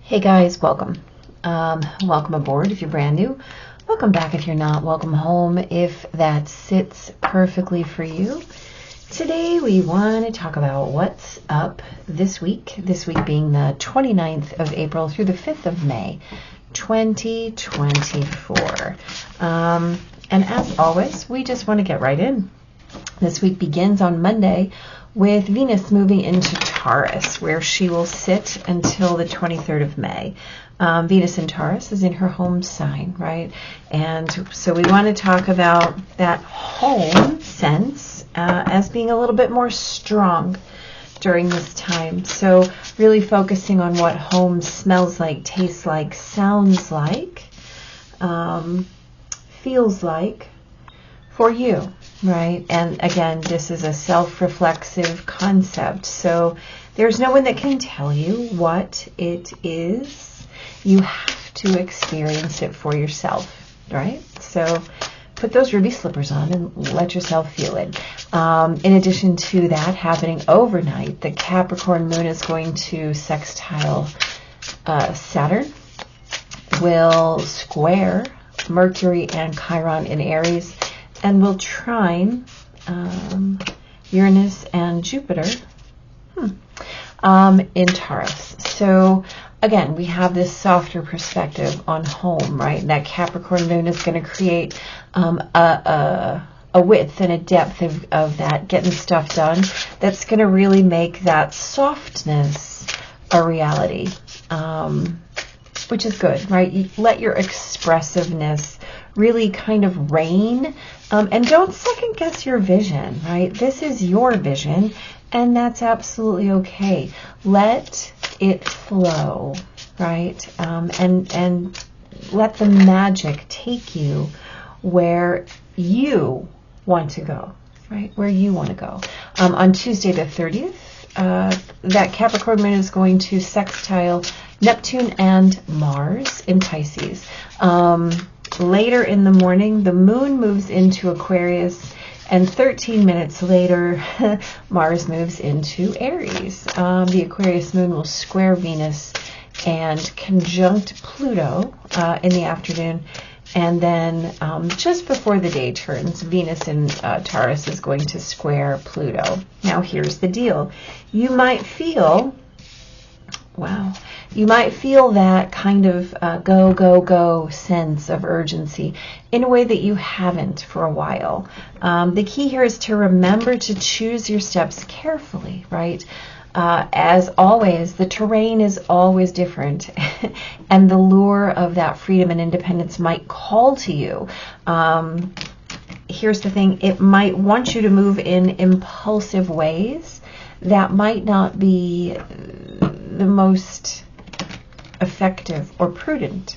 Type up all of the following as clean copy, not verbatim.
Hey guys, welcome. Welcome aboard if you're brand new. Welcome back if you're not. Welcome home if that sits perfectly for you. Today we want to talk about what's up this week. This week being the 29th of April through the 5th of May, 2024. And as always, we just want to get right in. This week begins on Monday with Venus moving into Taurus, where she will sit until the 23rd of May. Venus in Taurus is in her home sign, right? And so we want to talk about that home sense as being a little bit more strong during this time. So really focusing on what home smells like, tastes like, sounds like, feels like for you. Right. And again, this is a self-reflexive concept. So there's no one that can tell you what it is. You have to experience it for yourself. Right. So put those ruby slippers on and let yourself feel it. In addition to that happening overnight, the Capricorn moon is going to sextile Saturn, will square Mercury and Chiron in Aries, and will trine Uranus and Jupiter in Taurus. So again, we have this softer perspective on home, right? And that Capricorn moon is going to create a width and a depth of that getting stuff done that's going to really make that softness a reality, which is good, right? You let your expressiveness really kind of reign, and don't second guess your vision, right? This is your vision, and that's absolutely okay. Let it flow, right? And let the magic take you where you want to go, right? Where you want to go. On Tuesday the 30th, that Capricorn moon is going to sextile Neptune and Mars in Pisces. Later in the morning, the moon moves into Aquarius, and 13 minutes later, Mars moves into Aries. The Aquarius moon will square Venus and conjunct Pluto in the afternoon. And then just before the day turns, Venus in Taurus is going to square Pluto. Now, here's the deal. You might feel that kind of go, go, go sense of urgency in a way that you haven't for a while. The key here is to remember to choose your steps carefully, right? As always, the terrain is always different, and the lure of that freedom and independence might call to you. Here's the thing. It might want you to move in impulsive ways that might not be the most effective or prudent.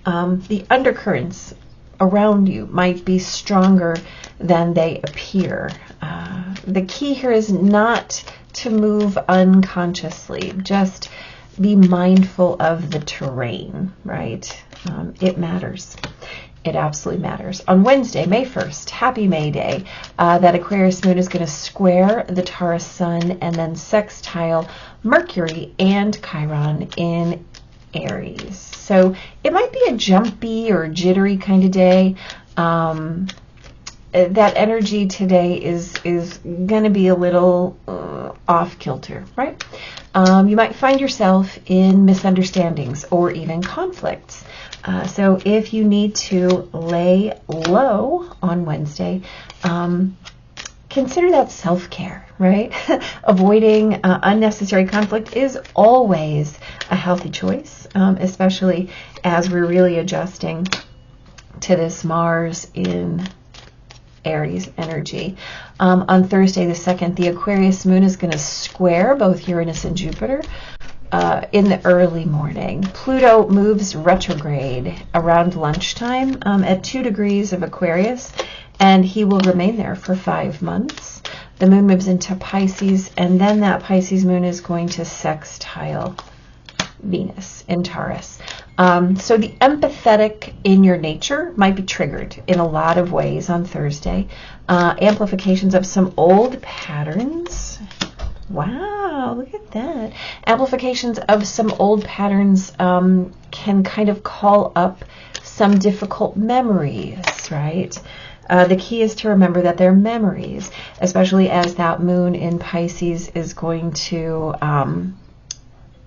The undercurrents around you might be stronger than they appear. The key here is not to move unconsciously. Just be mindful of the terrain, right? It matters. It absolutely matters. On Wednesday, May 1st, happy May Day, that Aquarius moon is going to square the Taurus sun and then sextile Mercury and Chiron in Aries. So it might be a jumpy or jittery kind of day. That energy today is going to be a little off kilter, right? You might find yourself in misunderstandings or even conflicts. So if you need to lay low on Wednesday, consider that self-care, right? Avoiding unnecessary conflict is always a healthy choice, especially as we're really adjusting to this Mars in Aries energy. On Thursday the 2nd, the Aquarius moon is going to square both Uranus and Jupiter in the early morning. Pluto moves retrograde around lunchtime at 2 degrees of Aquarius, and he will remain there for 5 months. The moon moves into Pisces, and then that Pisces moon is going to sextile Venus in Taurus. So the empathetic in your nature might be triggered in a lot of ways on Thursday. Amplifications of some old patterns Wow, look at that. Amplifications of some old patterns can kind of call up some difficult memories, right? The key is to remember that they're memories, especially as that moon in Pisces is going to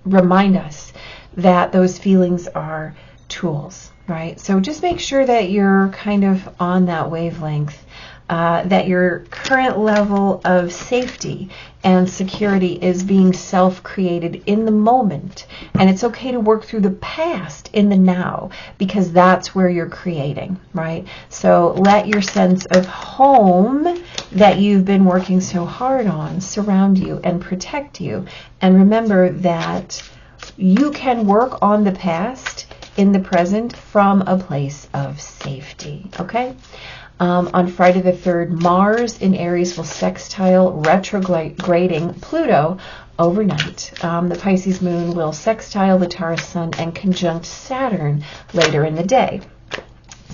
remind us that those feelings are tools, right? So just make sure that you're kind of on that wavelength, that your current level of safety and security is being self-created in the moment. And it's okay to work through the past in the now, because that's where you're creating, right? So let your sense of home that you've been working so hard on surround you and protect you. And remember that you can work on the past in the present from a place of safety, okay? On Friday the 3rd, Mars in Aries will sextile retrograding Pluto overnight. The Pisces moon will sextile the Taurus sun and conjunct Saturn later in the day.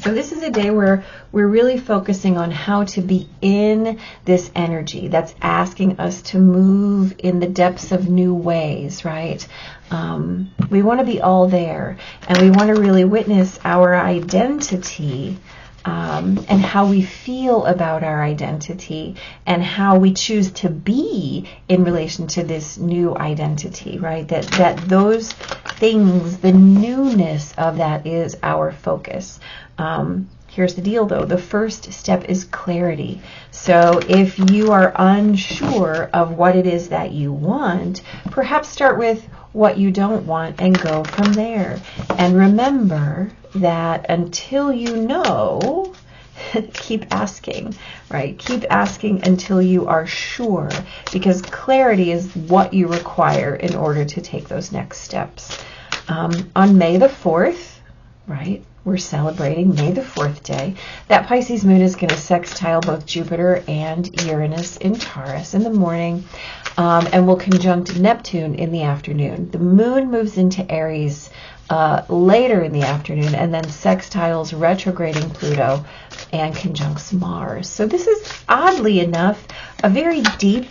So this is a day where we're really focusing on how to be in this energy that's asking us to move in the depths of new ways, right? We want to be all there, and we want to really witness our identity, and how we feel about our identity and how we choose to be in relation to this new identity, right? That those things, the newness of that is our focus. Here's the deal though. The first step is clarity. So if you are unsure of what it is that you want, perhaps start with what you don't want and go from there. And remember that until you know, keep asking, right? Keep asking until you are sure, because clarity is what you require in order to take those next steps. On May the 4th, right? We're celebrating May the 4th day. That Pisces moon is going to sextile both Jupiter and Uranus in Taurus in the morning, and will conjunct Neptune in the afternoon. The moon moves into Aries later in the afternoon and then sextiles retrograding Pluto and conjuncts Mars. So this is, oddly enough, a very deep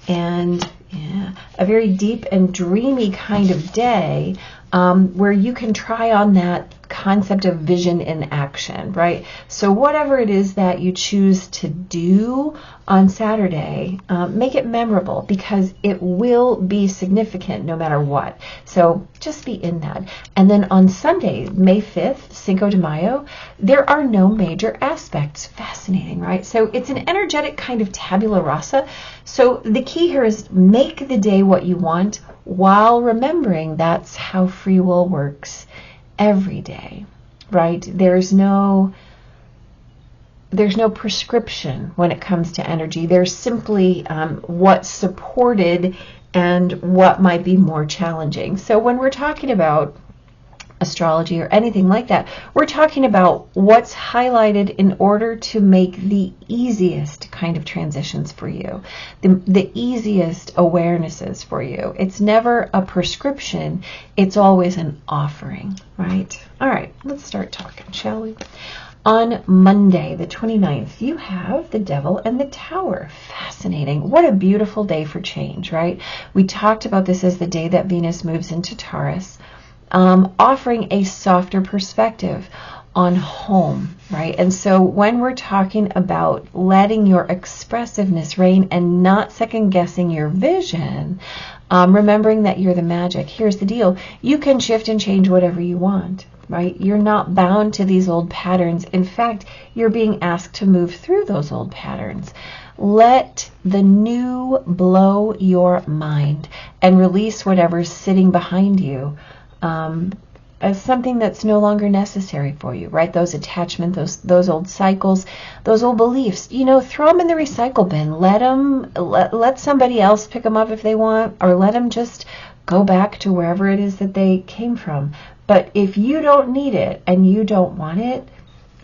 and dreamy kind of day, where you can try on that concept of vision in action, right? So whatever it is that you choose to do on Saturday, make it memorable, because it will be significant no matter what. So just be in that. And then on Sunday, May 5th, Cinco de Mayo, there are no major aspects. Fascinating, right? So it's an energetic kind of tabula rasa. So the key here is make the day what you want, while remembering that's how free will works every day, right? There's no prescription when it comes to energy. There's simply what's supported and what might be more challenging. So when we're talking about astrology or anything like that, we're talking about what's highlighted in order to make the easiest kind of transitions for you, the easiest awarenesses for you. It's never a prescription, it's always an offering, right? All right, let's start talking, shall we? On Monday, the 29th, you have the Devil and the Tower. Fascinating. What a beautiful day for change, right? We talked about this as the day that Venus moves into Taurus, offering a softer perspective on home, right? And so when we're talking about letting your expressiveness reign and not second guessing your vision, remembering that you're the magic, here's the deal. You can shift and change whatever you want, right? You're not bound to these old patterns. In fact, you're being asked to move through those old patterns. Let the new blow your mind and release whatever's sitting behind you, as something that's no longer necessary for you, right? Those attachments, those old cycles, those old beliefs, throw them in the recycle bin. Let somebody else pick them up if they want, or let them just go back to wherever it is that they came from. But if you don't need it and you don't want it,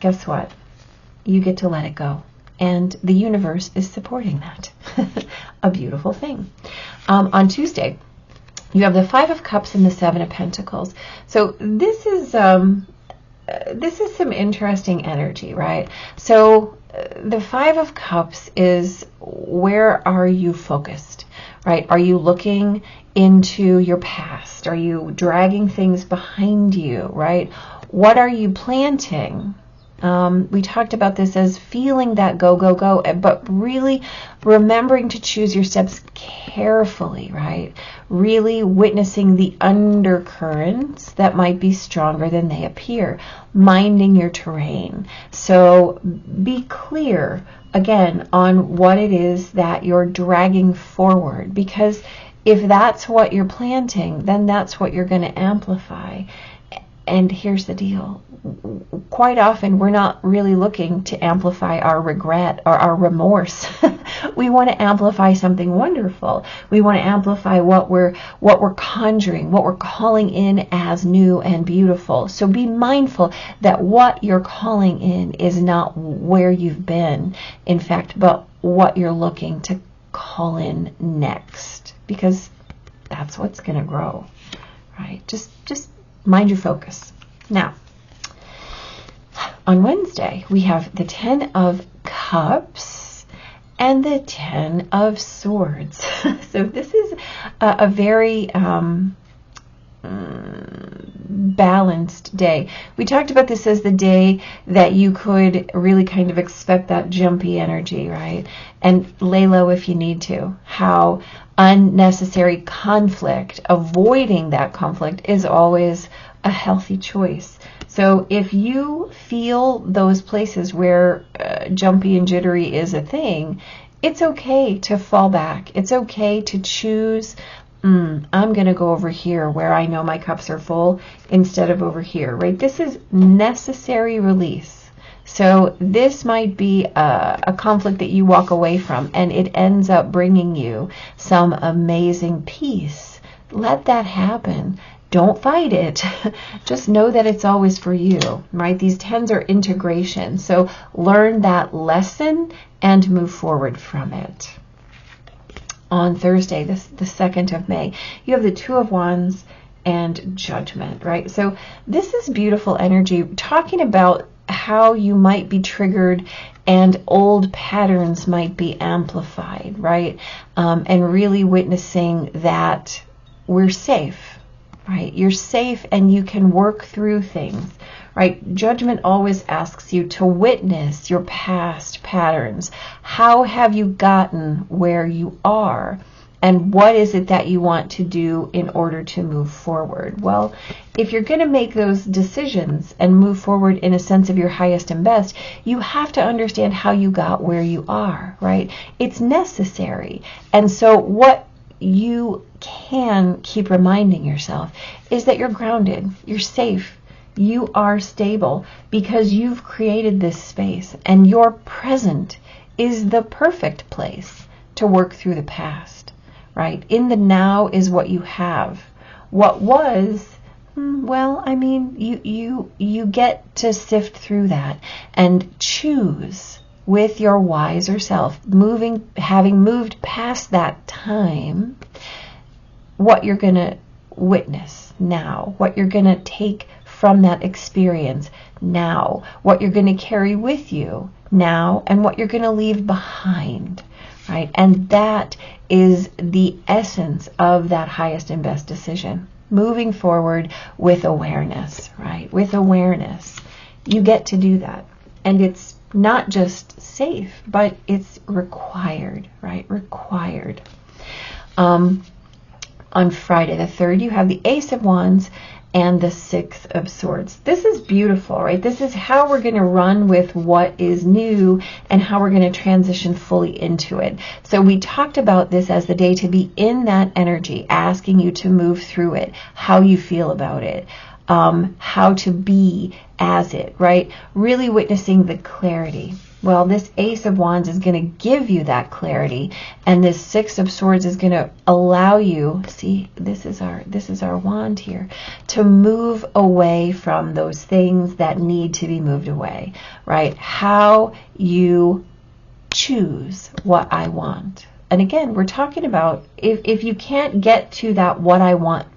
guess what? You get to let it go. And the universe is supporting that. A beautiful thing. On Tuesday, you have the Five of Cups and the Seven of Pentacles. So this is some interesting energy, right? So the Five of Cups is, where are you focused, right? Are you looking into your past? Are you dragging things behind you, right? What are you planting? We talked about this as feeling that go, go, go, but really remembering to choose your steps carefully, right? Really witnessing the undercurrents that might be stronger than they appear, minding your terrain. So be clear, again, on what it is that you're dragging forward, because if that's what you're planting, then that's what you're going to amplify. And here's the deal. Quite often, we're not really looking to amplify our regret or our remorse. We want to amplify something wonderful. We want to amplify what we're conjuring, what we're calling in as new and beautiful. So be mindful that what you're calling in is not where you've been, in fact, but what you're looking to call in next, because that's what's going to grow, right? Just mind your focus. Now, on Wednesday, we have the 10 of Cups and the 10 of Swords. So this is a very balanced day. We talked about this as the day that you could really kind of expect that jumpy energy, right? And lay low if you need to. How unnecessary conflict, avoiding that conflict, is always a healthy choice. So if you feel those places where jumpy and jittery is a thing, it's okay to fall back. It's okay to choose, I'm going to go over here where I know my cups are full instead of over here, right? This is necessary release. So this might be a conflict that you walk away from, and it ends up bringing you some amazing peace. Let that happen. Don't fight it. Just know that it's always for you, right? These 10s are integration. So learn that lesson and move forward from it. On Thursday, the 2nd of May, you have the 2 of Wands and Judgment, right? So this is beautiful energy, talking about how you might be triggered and old patterns might be amplified, right? And really witnessing that we're safe. Right? You're safe and you can work through things, right? Judgment always asks you to witness your past patterns. How have you gotten where you are? And what is it that you want to do in order to move forward? Well, if you're going to make those decisions and move forward in a sense of your highest and best, you have to understand how you got where you are, right? It's necessary. And so what you can keep reminding yourself is that you're grounded, you're safe, you are stable, because you've created this space, and your present is the perfect place to work through the past, right? In the now is what you have. What was, well, I mean, you get to sift through that and choose with your wiser self, having moved past that time, what you're going to witness now, what you're going to take from that experience now, what you're going to carry with you now, and what you're going to leave behind, right? And that is the essence of that highest and best decision. Moving forward with awareness, right? With awareness. You get to do that. And it's not just safe, but it's required, right? Required. On Friday the 3rd, you have the Ace of Wands and the 6 of Swords. This is beautiful, right? This is how we're going to run with what is new and how we're going to transition fully into it. So we talked about this as the day to be in that energy, asking you to move through it, how you feel about it, how to be as it, right? Really witnessing the clarity. Well, this Ace of Wands is going to give you that clarity, and this 6 of Swords is going to allow you, see, this is our wand here, to move away from those things that need to be moved away, right? How you choose what I want. And again, we're talking about if you can't get to that what I want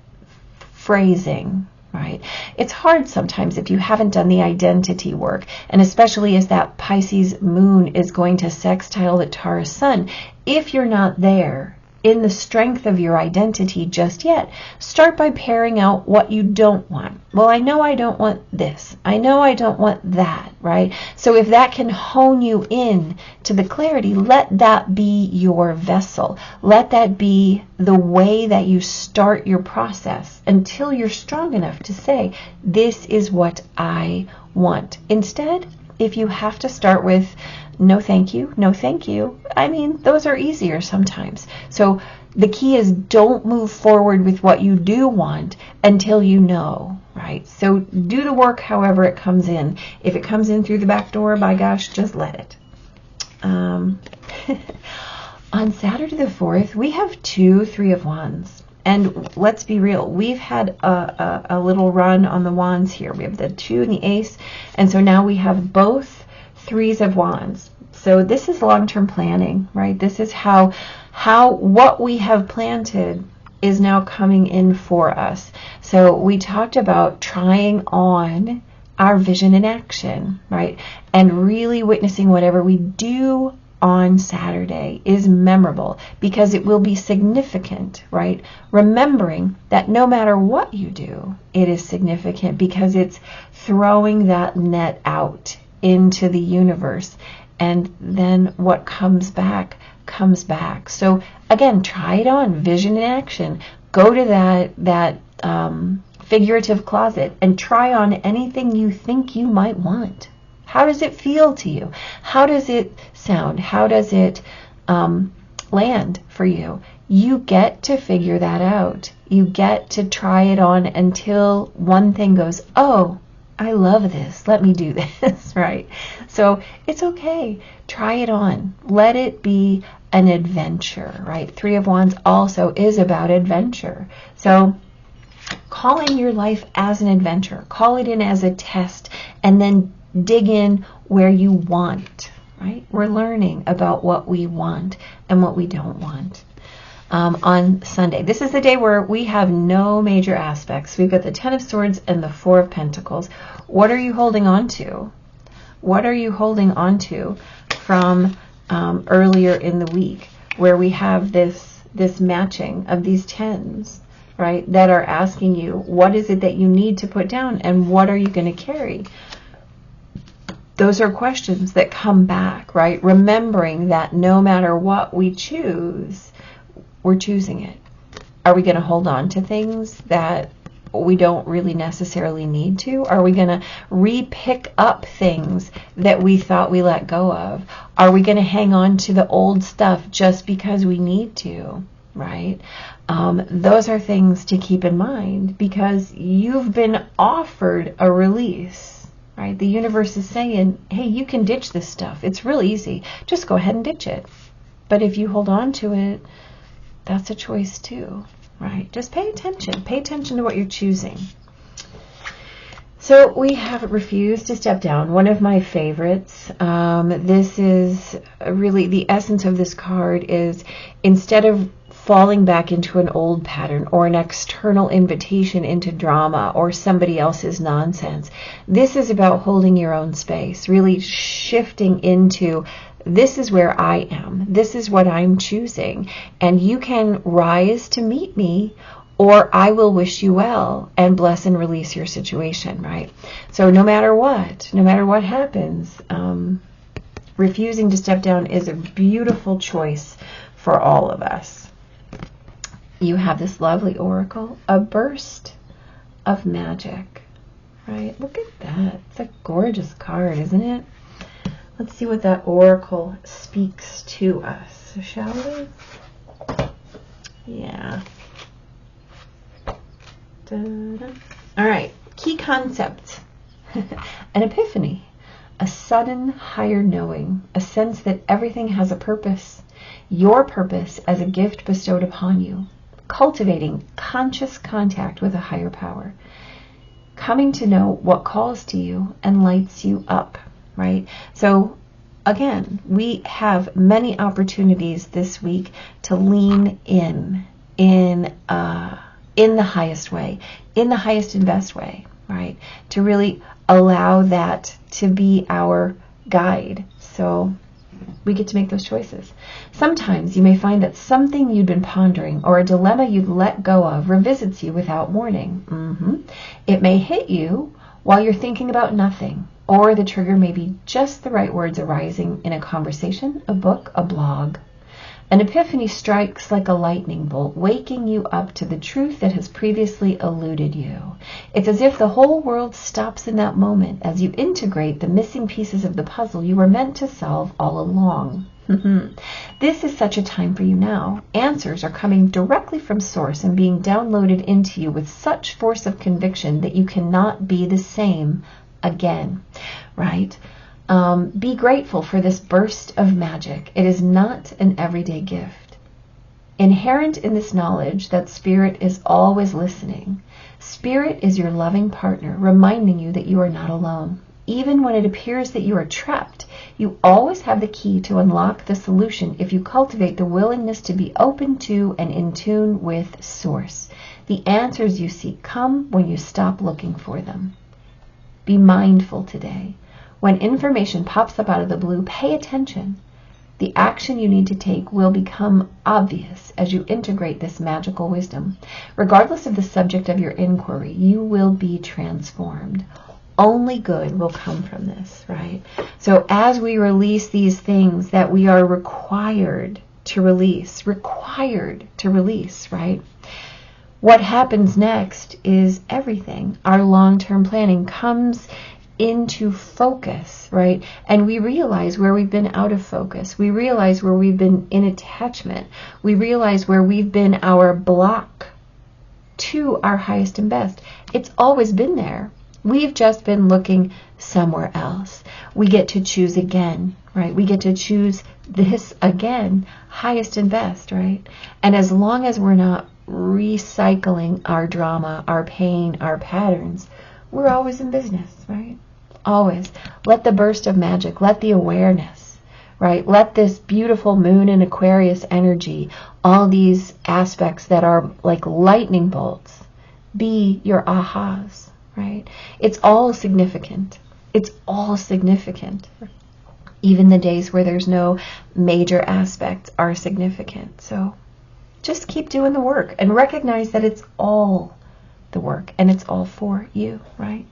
phrasing, right? It's hard sometimes if you haven't done the identity work, and especially as that Pisces moon is going to sextile the Taurus sun. If you're not there, in the strength of your identity just yet. Start by pairing out what you don't want. Well, I know I don't want this. I know I don't want that, right? So if that can hone you in to the clarity, let that be your vessel. Let that be the way that you start your process until you're strong enough to say, this is what I want. Instead, if you have to start with, no thank you, no thank you, I mean, those are easier sometimes. So the key is don't move forward with what you do want until you know, right? So do the work however it comes in. If it comes in through the back door, by gosh, just let it. On Saturday the 4th, we have 2 3 of Wands. And let's be real, we've had a little run on the Wands here. We have the 2 and the Ace, and so now we have both 3s of Wands. So this is long-term planning, right? This is how what we have planted is now coming in for us. So we talked about trying on our vision in action, right? And really witnessing whatever we do on Saturday is memorable because it will be significant, right? Remembering that no matter what you do, it is significant because it's throwing that net out into the universe, and then what comes back comes back. So again, try it on, vision in action. Go to that figurative closet and try on anything you think you might want. How does it feel to you? How does it sound? How does it land for you? You get to figure that out. You get to try it on until one thing goes, oh, I love this. Let me do this, right? So it's okay. Try it on. Let it be an adventure, right? 3 of Wands also is about adventure. So call in your life as an adventure. Call it in as a test, and then dig in where you want, right? We're learning about what we want and what we don't want. On Sunday, this is the day where we have no major aspects. We've got the 10 of Swords and the 4 of Pentacles. What are you holding on to? What are you holding on to from earlier in the week where we have this matching of these 10s, right, that are asking you, what is it that you need to put down and what are you going to carry? Those are questions that come back, right? Remembering that no matter what we choose, we're choosing it. Are we going to hold on to things that we don't really necessarily need to? Are we going to re-pick up things that we thought we let go of? Are we going to hang on to the old stuff just because we need to, right? Those are things to keep in mind because you've been offered a release, right? The universe is saying, hey, you can ditch this stuff. It's real easy. Just go ahead and ditch it. But if you hold on to it, that's a choice too, right? Just pay attention. Pay attention to what you're choosing. So we have refused to step down. One of my favorites. This is really the essence of this card is instead of falling back into an old pattern or an external invitation into drama or somebody else's nonsense, this is about holding your own space, really shifting into this is where I am. This is what I'm choosing. And you can rise to meet me, or I will wish you well and bless and release your situation, right? So no matter what happens, refusing to step down is a beautiful choice for all of us. You have this lovely oracle, a burst of magic, right? Look at that. It's a gorgeous card, isn't it? Let's see what that oracle speaks to us, shall we? Yeah. Da-da. All right, key concepts. An epiphany, a sudden higher knowing, a sense that everything has a purpose, your purpose as a gift bestowed upon you, cultivating conscious contact with a higher power, coming to know what calls to you and lights you up. Right? So again, we have many opportunities this week to lean in the highest way, in the highest and best way, right? To really allow that to be our guide. So We get to make those choices. Sometimes you may find that something you'd been pondering or a dilemma you'd let go of revisits you without warning. It may hit you while you're thinking about nothing, or the trigger may be just the right words arising in a conversation, a book, a blog. An epiphany strikes like a lightning bolt, waking you up to the truth that has previously eluded you. It's as if the whole world stops in that moment as you integrate the missing pieces of the puzzle you were meant to solve all along. This is such a time for you now. Answers are coming directly from source and being downloaded into you with such force of conviction that you cannot be the same again, right? Be grateful for this burst of magic. It is not an everyday gift. Inherent in this knowledge that Spirit is always listening. Spirit is your loving partner, reminding you that you are not alone. Even when it appears that you are trapped, you always have the key to unlock the solution if you cultivate the willingness to be open to and in tune with Source. The answers you seek come when you stop looking for them. Be mindful today. When information pops up out of the blue, pay attention. The action you need to take will become obvious as you integrate this magical wisdom. Regardless of the subject of your inquiry, you will be transformed. Only good will come from this, right? So as we release these things that we are required to release, right? What happens next is everything. Our long-term planning comes into focus, right? And we realize where we've been out of focus. We realize where we've been in attachment. We realize where we've been our block to our highest and best. It's always been there. We've just been looking somewhere else. We get to choose again, right? We get to choose this again, highest and best, right? And as long as we're not recycling our drama, our pain, our patterns, we're always in business, right? Always. Let the burst of magic, let the awareness, right? Let this beautiful moon and Aquarius energy, all these aspects that are like lightning bolts, be your ahas, right? It's all significant. It's all significant. Even the days where there's no major aspects are significant. So just keep doing the work and recognize that it's all the work and it's all for you, right?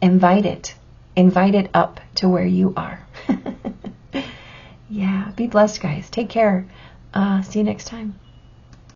Invite it up to where you are. Yeah, be blessed, guys. Take care. See you next time.